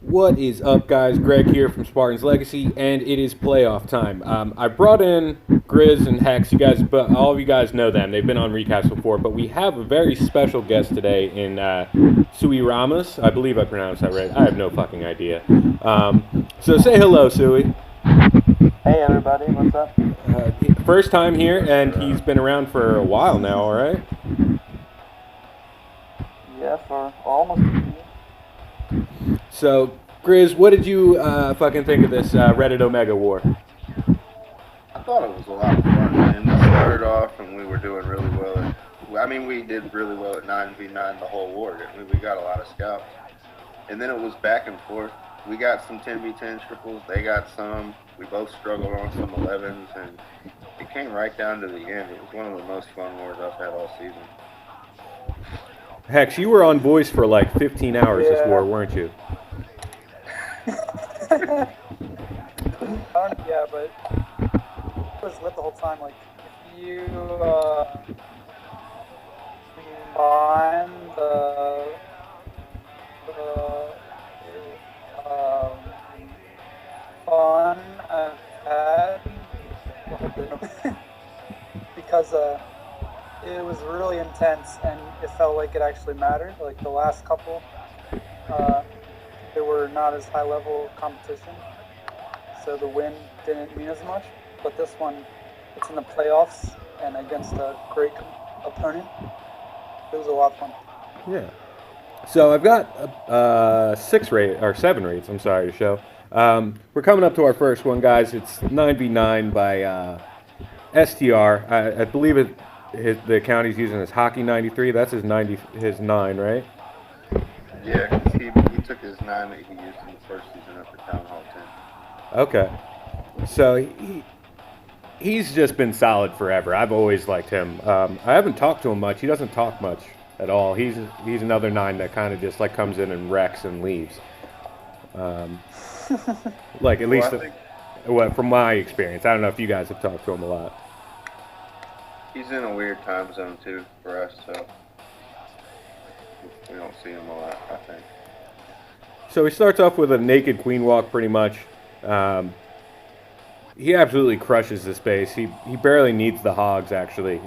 What is up, guys? Greg here from Spartan's Legacy, and it is playoff time. I brought in Grizz and Hex. You guys, but all of you guys know them. They've been on recaps before, but we have a very special guest today in Suie Ramos. I believe I pronounced that right. I have no fucking idea. So say hello, Suie. Hey everybody, what's up? First time here, and he's been around for a while now. All right. Yeah, for almost a year. So, Grizz, what did you fucking think of this Reddit Omega War? I thought it was a lot of fun, man. We started off and we were doing really well. We did really well at 9v9 the whole war, didn't we? We got a lot of scouts. And then it was back and forth. We got some 10v10 triples. They got some. We both struggled on some 11s. And it came right down to the end. It was one of the most fun wars I've had all season. Hex, you were on voice for like 15 hours this war, weren't you? Yeah, but it was lit the whole time. Like, if you combine the fun I've had, because it was really intense and it felt like it actually mattered. Like the last couple, there were not as high level competition, so the win didn't mean as much. But this one, it's in the playoffs and against a great opponent. It was a lot of fun. Yeah. So I've got 7 rates. I'm sorry to show. We're coming up to our first one, guys. It's 9v9 by STR. I believe the account he's using is Hockey 93. That's his 9, right? Yeah, he took his 9 that he used in the first season up at Town Hall 10. Okay. So he's just been solid forever. I've always liked him. I haven't talked to him much. He doesn't talk much at all. He's another 9 that kind of just like comes in and wrecks and leaves. Like at least from my experience. I don't know if you guys have talked to him a lot. He's in a weird time zone too for us, so we don't see him a lot, I think. So he starts off with a naked queen walk pretty much. He absolutely crushes the space. He barely needs the hogs, actually.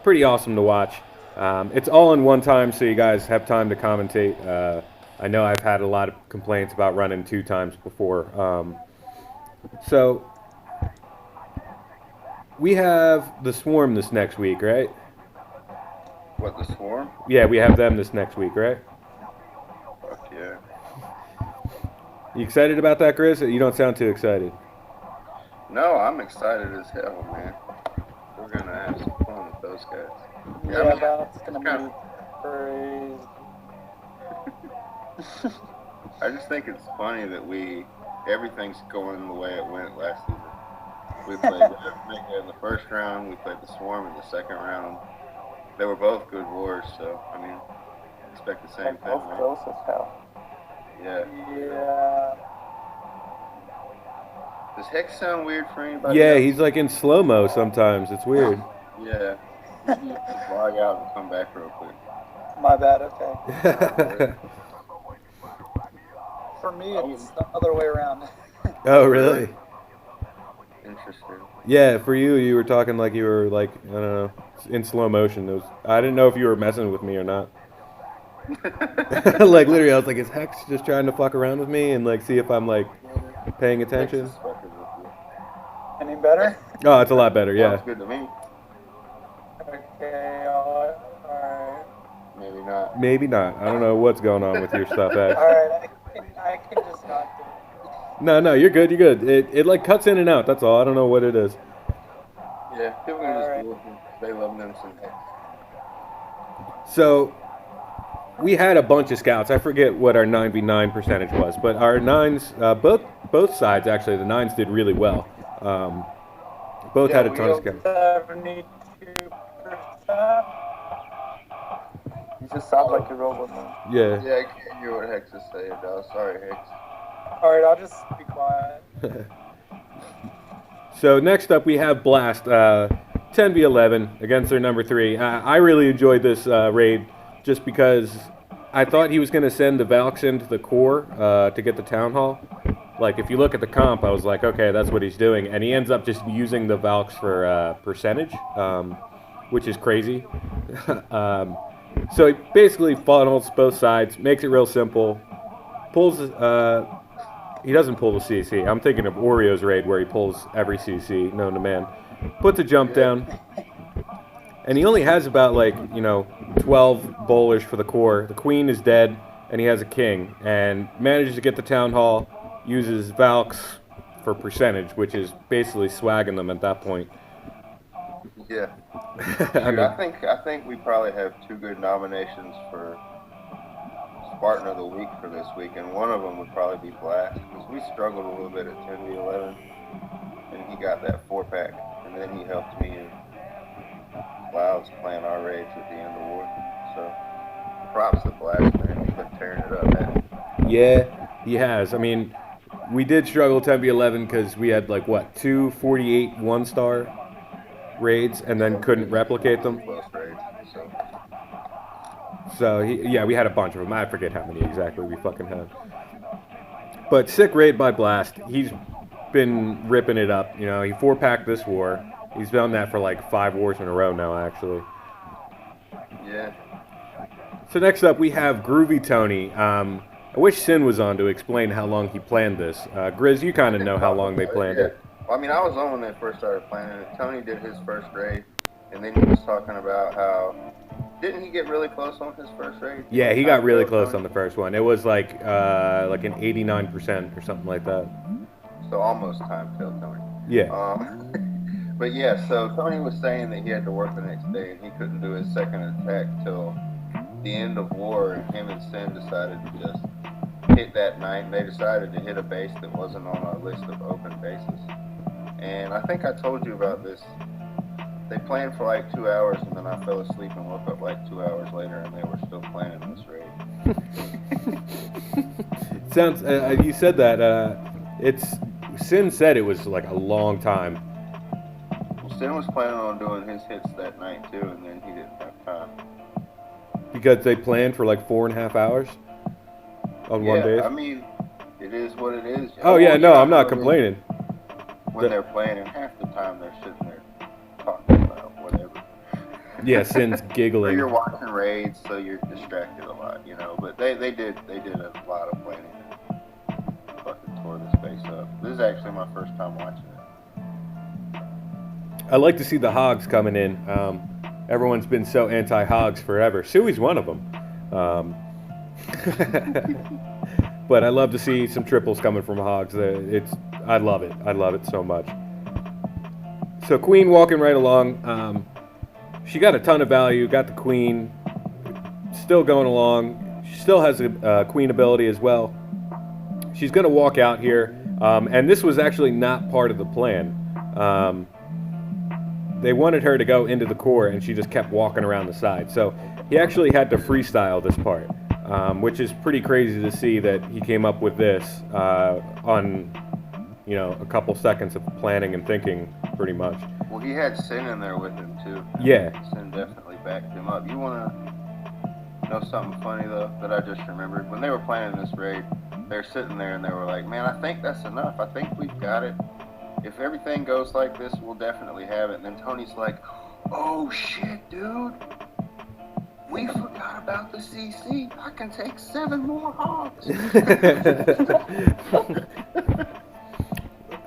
Pretty awesome to watch. It's all in one time, so you guys have time to commentate. I know I've had a lot of complaints about running 2 times before. So we have the Swarm this next week, right? What, the Swarm? Yeah, we have them this next week, right? Fuck yeah. You excited about that, Grizz? You don't sound too excited. No, I'm excited as hell, man. We're going to have some fun with those guys. Yeah, that's going to be crazy. I just think it's funny that everything's going the way it went last season. We played Omega in the first round, we played the Swarm in the second round. They were both good wars, so, expect the same thing. Both close as hell. Yeah. Yeah. Does Hex sound weird for anybody? Yeah, he's like in slow-mo sometimes. It's weird. Yeah. Just log out and come back real quick. My bad, okay. For me, it's the other way around. Oh, really? Interesting. Yeah, for you were talking like you were like, I don't know, in slow motion. I didn't know if you were messing with me or not. Like literally, I was like, is Hex just trying to fuck around with me and like see if I'm like paying attention? Any better? Oh, it's a lot better. Yeah. Sounds good to me. Okay, alright. Maybe not. Maybe not. I don't know what's going on with your stuff, Hex. Alright, I can just not do it. No, you're good. You're good. It like cuts in and out. That's all. I don't know what it is. Yeah, people can just do it. They love them some Hex. So we had a bunch of scouts. I forget what our 9v9 percentage was, but our 9s, both sides actually, the 9s did really well. Both had a ton of scouts. 72%. You just sound like a robot, man. Yeah. Yeah, I can't hear what Hex is saying, though. Sorry, Hex. Alright, I'll just be quiet. So next up we have Blast, 10v11 against their number 3. I really enjoyed this raid just because I thought he was going to send the Valks into the core to get the Town Hall. Like, if you look at the comp, I was like, okay, that's what he's doing. And he ends up just using the Valks for percentage, which is crazy. So he basically funnels both sides, makes it real simple, pulls... he doesn't pull the CC. I'm thinking of Oreo's raid where he pulls every CC known to man. Puts a jump down. And he only has about, 12 bowlers for the core. The queen is dead, and he has a king. And manages to get the Town Hall, uses Valks for percentage, which is basically swagging them at that point. Yeah. Dude, I think we probably have 2 good nominations for Spartan of the Week for this week, and one of them would probably be Blast, because we struggled a little bit at 10v11, and he got that 4-pack, and then he helped me in Clouds playing our raids at the end of the war. So props to Blast, man. He's been tearing it up, man. Yeah, he has. I mean, we did struggle 10v11 because we had 2 48 1-star raids and then couldn't replicate them. Close raids, So we had a bunch of them. I forget how many exactly we fucking had. But sick raid by Blast. He's been ripping it up. You know, he 4-packed this war. He's done that for 5 wars in a row now, actually. Yeah. So next up, we have Groovy Tony. I wish Sin was on to explain how long he planned this. Grizz, you kind of know how long they planned it. Well, I mean, I was on when they first started planning it. Tony did his first raid, and then he was talking about how... Didn't he get really close on his first raid? Yeah, he got really close on the first one. It was like an 89% or something like that. So almost time killed Tony. Yeah. But yeah, so Tony was saying that he had to work the next day and he couldn't do his second attack till the end of war, and him and Sin decided to just hit that night. They decided to hit a base that wasn't on our list of open bases. And I think I told you about this. They planned for 2 hours, and then I fell asleep and woke up 2 hours later, and they were still planning this raid. Sounds. You said that. Sin said it was a long time. Well, Sin was planning on doing his hits that night too, and then he didn't have time. Because they planned for 4.5 hours on one base. I mean, it is what it is. Oh yeah, no, I'm not complaining. When they're planning, half the time they're sitting there talking about whatever. Yeah, Sin's giggling. Or you're watching raids, so you're distracted a lot, you know. But they did a lot of planning and fucking tore this base up. This is actually my first time watching it. I like to see the hogs coming in. Everyone's been so anti-hogs forever. Suie's one of them. But I love to see some triples coming from hogs. I love it. I love it so much. So Queen walking right along. She got a ton of value. Got the Queen. Still going along. She still has a Queen ability as well. She's going to walk out here. And this was actually not part of the plan. They wanted her to go into the core, and she just kept walking around the side. So he actually had to freestyle this part, which is pretty crazy to see that he came up with this on, a couple seconds of planning and thinking, pretty much. Well, he had Sin in there with him, too. Yeah. Sin definitely backed him up. You want to know something funny, though, that I just remembered? When they were planning this raid, they were sitting there, and they were like, man, I think that's enough. I think we've got it. If everything goes like this, we'll definitely have it. And then Tony's like, oh, shit, dude. We forgot about the CC. I can take 7 more hogs.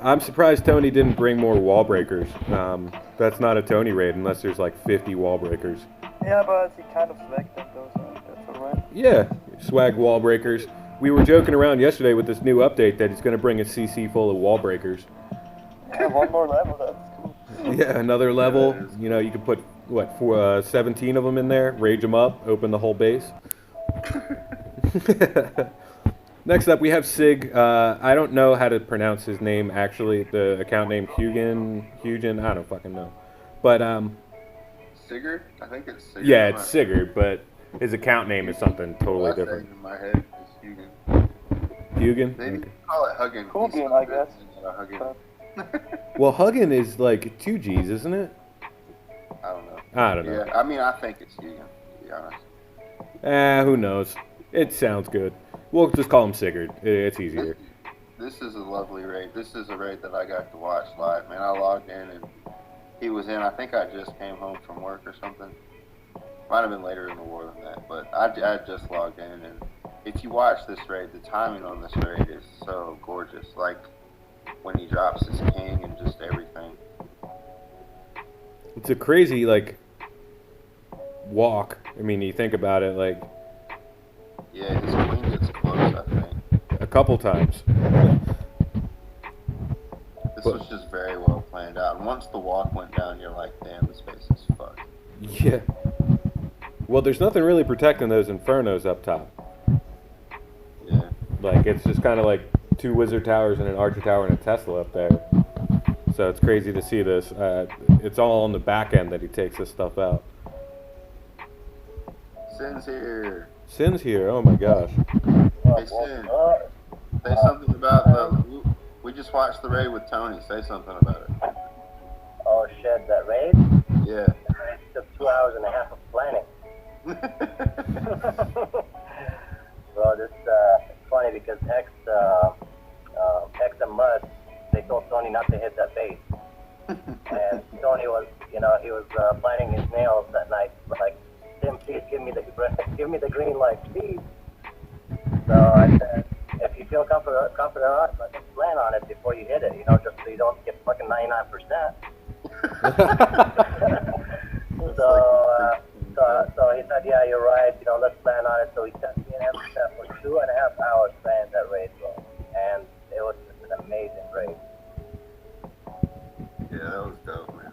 I'm surprised Tony didn't bring more wall breakers. That's not a Tony raid unless there's 50 wall breakers. Yeah, but he kind of swagged them though, so that's alright. Yeah, swag wall breakers. We were joking around yesterday with this new update that he's going to bring a CC full of wall breakers. Yeah, one more level, that's cool. Yeah, another level. You can put, 17 of them in there, rage them up, open the whole base. Next up, we have Sig. I don't know how to pronounce his name, actually. The account name, Hugin, I don't fucking know. But, Sigurd? I think it's Sigurd. yeah, it's Sigurd, but his account name is something totally Last different. name in my head is Hugin. Hugin? They call it Huggin. Hugin, I guess. Huggin. Well, Huggin is 2 G's, isn't it? I don't know. I don't know. Yeah, I mean, I think it's Hugin, to be honest. Who knows? It sounds good. We'll just call him Sigurd. It's easier. This is a lovely raid. This is a raid that I got to watch live, man. I logged in and he was in. I think I just came home from work or something. Might have been later in the war than that, but I just logged in. And if you watch this raid, the timing on this raid is so gorgeous. Like when he drops his king and just everything. It's a crazy, like, walk. I mean, you think about it, like... Yeah, his queen gets close, I think. A couple times. This was just very well planned out. And once the walk went down, you're like, damn, this space is fucked. Yeah. Well, there's nothing really protecting those infernos up top. Yeah. Like, it's just kind of like 2 wizard towers and an archer tower and a Tesla up there. So it's crazy to see this. It's all on the back end that he takes this stuff out. Sin's here. Sin's here. Oh my gosh. Hey, Sin. Say something about the... We just watched the raid with Tony. Say something about it. Oh shit, that raid? Yeah. The raid took 2 hours and a half of planning. Well, it's funny because X and Mud, they told Tony not to hit that base. And Tony was, he was biting his nails that night, like, Tim, please give me the green light, please. So I said, if you feel comfortable enough, let's plan on it before you hit it, just so you don't get fucking 99%. So he said, yeah, you're right, let's plan on it. So he sent me an MSF for 2.5 hours playing that raid, bro. And it was just an amazing raid. Yeah, that was dope, man.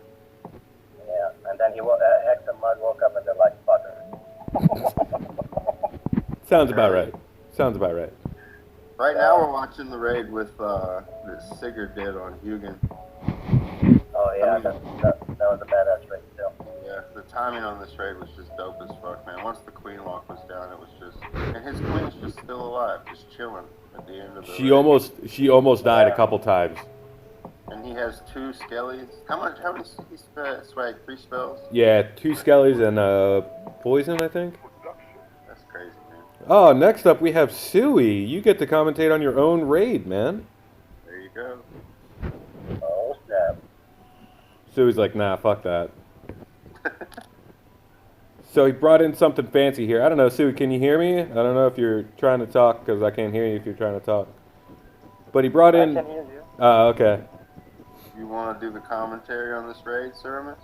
Yeah, and then X and Mud woke up and they're like, fucker. Sounds about right. Sounds about right. Right now we're watching the raid with that Siger did on Hugin. Oh yeah, that was a badass raid too. Yeah, the timing on this raid was just dope as fuck, man. Once the queen lock was down, it was just... And his queen's just still alive, just chilling at the end of the raid. She almost died a couple times. And he has 2 skellies. How many he swag? 3 spells? Yeah, 2 skellies and poison, I think. That's crazy, man. Oh, next up we have Suie. You get to commentate on your own raid, man. There you go. Oh snap. Suie's like, nah, fuck that. So he brought in something fancy here. I don't know, Suie, can you hear me? I don't know if you're trying to talk, because I can't hear you if you're trying to talk. But he brought in... I can hear you. Oh, okay. You want to do the commentary on this raid, Suramus?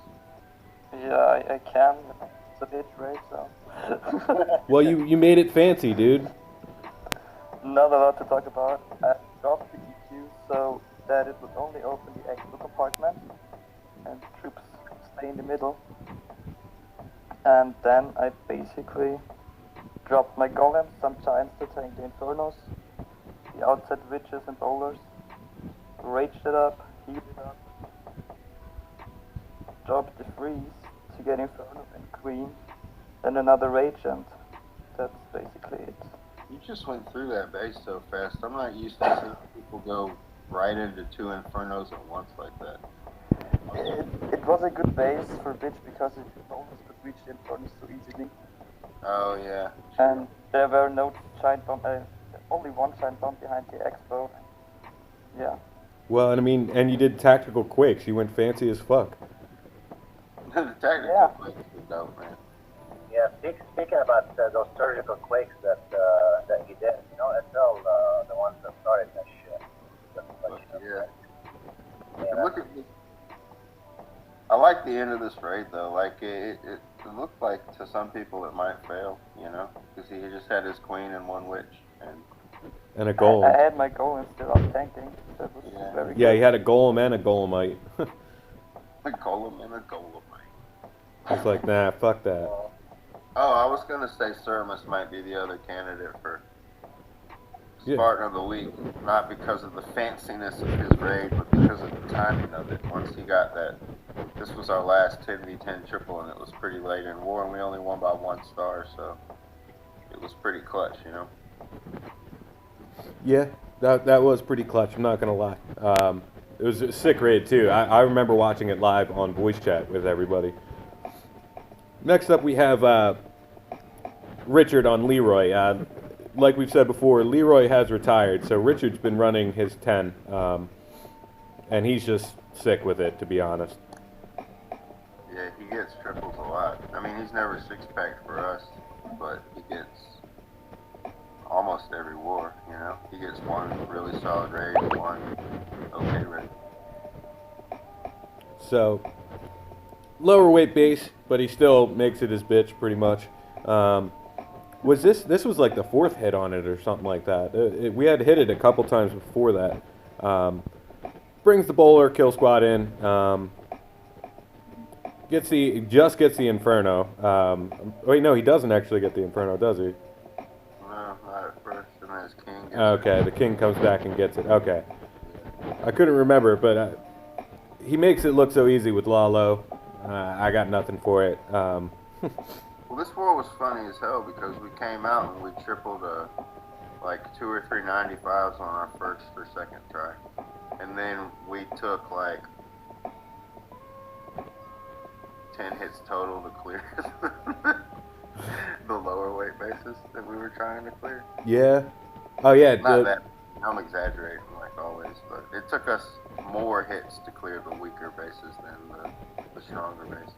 Yeah, I can. It's a bit right, so. Well, you made it fancy, dude. Not a lot to talk about. I dropped the EQ so that it would only open the expo compartment and troops stay in the middle. And then I basically dropped my golems, some giants to tank the infernos, the outside witches and bowlers, raged it up, healed it up, dropped the freeze to get inferno and queen, then another rage, and that's basically it. You just went through that base so fast. I'm not used to seeing people go right into 2 infernos at once like that. It was a good base for bitch because it almost could reach the infernos so easily. Oh yeah. And there were no giant bomb, only one giant bomb behind the expo. Yeah. Well, and I mean, and you did tactical quakes. You went fancy as fuck. The technical Yeah. quakes was dope, man. Yeah, speaking about those surgical quakes that he did, SL, the ones that started that shit. Yeah. Yeah. Look at this. I like the end of this raid though. Like it looked like to some people it might fail, because he just had his queen and 1 witch, And a golem. I had my golem still up tanking. That was very good. Yeah, he had a golem and a golemite. a golem and a golem. He's like, nah, fuck that. Oh, I was gonna say Suramus might be the other candidate for Yeah. Spartan of the Week, not because of the fanciness of his raid, but because of the timing of it. Once he got that, this was our last 10v10 triple, and it was pretty late in war, and we only won by 1 star, so it was pretty clutch, Yeah, that was pretty clutch, I'm not gonna lie. It was a sick raid too. I remember watching it live on voice chat with everybody. Next up we have Richard on Leroy. like we've said before, Leroy has retired, so Richard's been running his 10, and he's just sick with it, to be honest. Yeah, he gets triples a lot. I mean, he's never six-packed for us, but he gets almost every war, you know? He gets one really solid raid, one okay raid. So, lower weight base, but he still makes it his bitch, pretty much. Was this was like the 4th hit on it or something like that. We had hit it a couple times before that. Brings the bowler, kill squad in. Gets the Inferno. Wait, no, he doesn't actually get the Inferno, does he? No, not at first, and then his king gets Okay, the king comes back and gets it. Okay. I couldn't remember, but he makes it look so easy with Lalo. I got nothing for it. Well, this war was funny as hell because we came out and we tripled like 2 or 3 95s on our first or second try. And then we took like 10 hits total to clear the lower weight bases that we were trying to clear. Yeah. Oh, yeah. Not that. I'm exaggerating like always, but it took us more hits to clear the weaker bases than the stronger bases.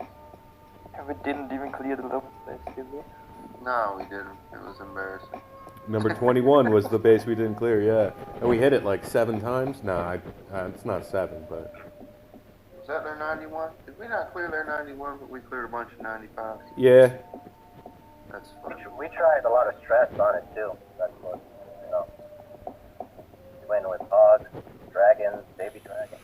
And we didn't even clear the lowest base, did we? No, we didn't. It was embarrassing. Number 21 was the base we didn't clear, yeah. And we hit it like 7 times? No, it's not 7, but... Was that their 91? Did we not clear their 91, but we cleared a bunch of 95s? Yeah. That's funny. We tried a lot of stress on it too. That's what, you know. Went with hogs, dragons, baby dragons.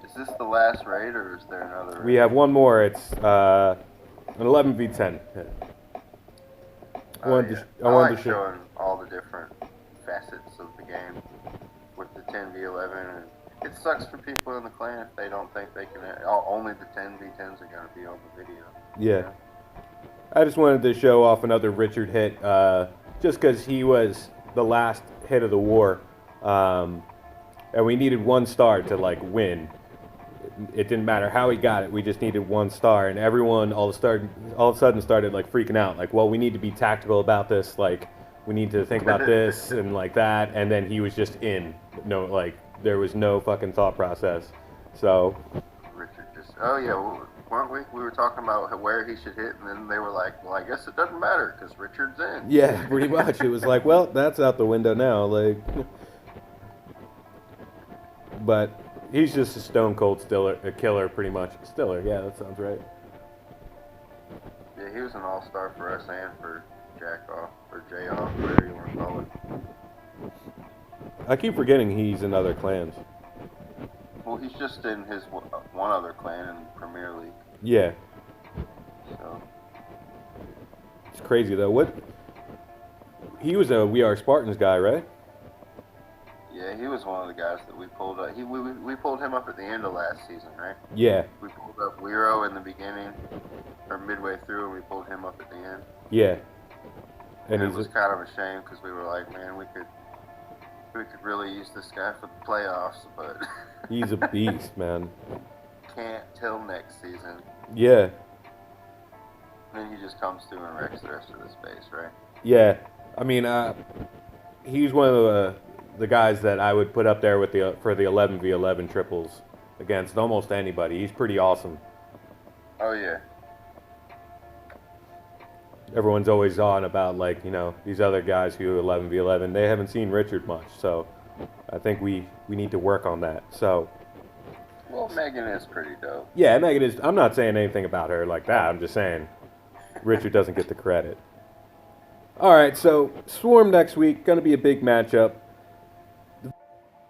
Is this the last raid, or is there another raid? We have one more. It's an 11v10. Yeah. I wanted to show showing all the different facets of the game with the 10v11, and it sucks for people in the clan if they don't think they can. Only the 10v10s are going to be on the video. Yeah. I just wanted to show off another Richard hit, just because he was the last hit of the war, and we needed 1 star to like win. It didn't matter how he got it. We just needed 1 star, and everyone all of a sudden started like freaking out. Like, well, we need to be tactical about this. Like, we need to think about this and like that. And then he was just in. No, like there was no fucking thought process. So. Richard just. Oh yeah, weren't we? We were talking about where he should hit, and then they were like, "Well, I guess it doesn't matter because Richard's in." Yeah, pretty much. It was like, well, that's out the window now. Like, but. He's just a stone cold killer, pretty much. Stiller, yeah, that sounds right. Yeah, he was an all-star for us and for Jack-Off, or J-Off, whatever you want to call it. I keep forgetting he's in other clans. Well, he's just in his one other clan in Premier League. Yeah. So. It's crazy, though. He was a We Are Spartans guy, right? Yeah, he was one of the guys that we pulled up. We pulled him up at the end of last season, right? Yeah. We pulled up Wero in the beginning, or midway through, and we pulled him up at the end. Yeah. And it was kind of a shame because we were like, man, we could really use this guy for the playoffs, but he's a beast, man. Can't till next season. Yeah. Then he just comes through and wrecks the rest of the space, right? Yeah. I mean, he's one of the guys that I would put up there with for the 11v11 triples against almost anybody. He's pretty awesome. Oh yeah. Everyone's always on about, like, you know, these other guys who 11v11. They haven't seen Richard much, so I think we need to work on that. So. Well, Megan is pretty dope. Yeah, Megan is. I'm not saying anything about her like that. I'm just saying Richard doesn't get the credit. All right, so Swarm next week, going to be a big matchup.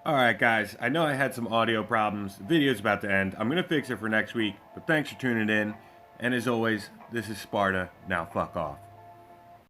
All right, guys, I know I had some audio problems. The video's about to end. I'm going to fix it for next week, but thanks for tuning in. And as always, this is Sparta. Now fuck off.